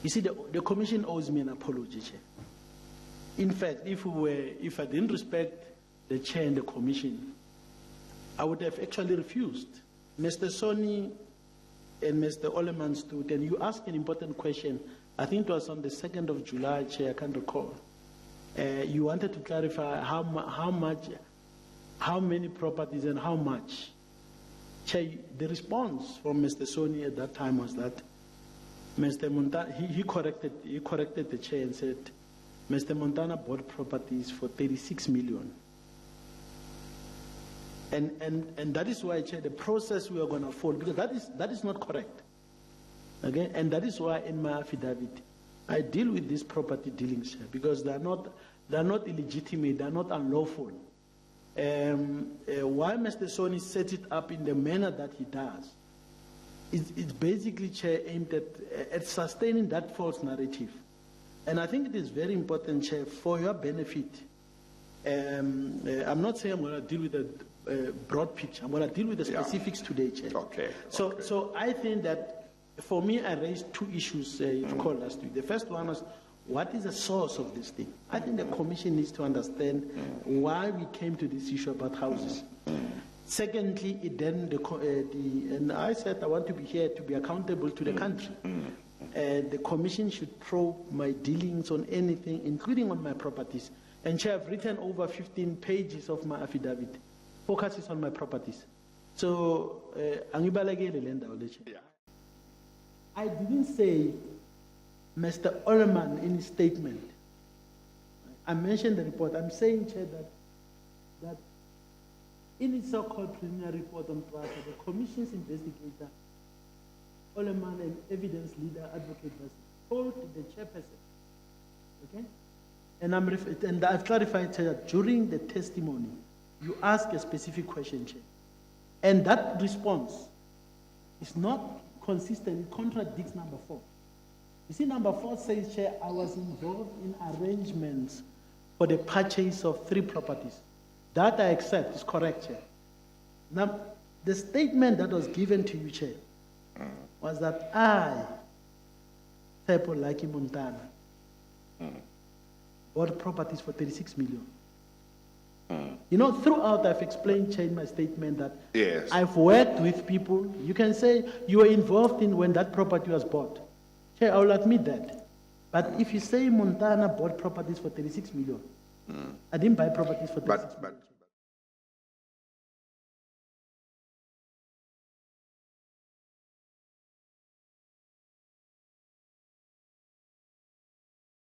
You see, the commission owes me an apology, Chair. In fact, if I didn't respect the chair and the commission, I would have actually refused. Mr. Soni and Mr. Oleman stood, and you asked an important question. I think it was on the 2nd of July, Chair, I can't recall. You wanted to clarify how many properties and how much. Chair, the response from Mr. Soni at that time was that Mr. Montana, he corrected the chair and said, Mr. Montana bought properties for 36 million. And that is why, Chair, the process we are going to follow, because that is not correct. Okay? And that is why in my affidavit, I deal with these property dealings, Chair, because they are not illegitimate, they are not unlawful. Why Mr. Soni set it up in the manner that he does, it's basically, Chair, aimed at sustaining that false narrative. And I think it is very important, Chair, for your benefit. I'm not saying I'm going to deal with a broad picture. I'm going to deal with the specifics today, Chair. Okay. So I think that for me, I raised two issues you called last week. The first one was, what is the source of this thing? I think the commission needs to understand why we came to this issue about houses. Secondly, and I said I want to be here to be accountable to the country. The commission should probe my dealings on anything, including on my properties. And Chair, I've written over 15 pages of my affidavit, focuses on my properties. So, I didn't say Mr. Oleman in his statement. I mentioned the report. I'm saying, Chair, that in its so-called preliminary report on Prasa, the Commission's investigator, Oleman, and evidence leader, Advocate Vas Soni, told the chairperson, okay? And I've clarified, Chair, that during the testimony, you ask a specific question, Chair. And that response is not consistent, it contradicts number 4. You see, number 4 says, Chair, I was involved in arrangements for the purchase of 3 properties. That I accept is correct, Chair. Now, the statement that was given to you, Chair, was that I, CEO Lucky Montana, bought properties for 36 million. You know, throughout I've explained, Chair, in my statement that I've worked with people. You can say you were involved in when that property was bought. Chair, I will admit that. But if you say Montana bought properties for 36 million, I didn't buy properties for 36 million.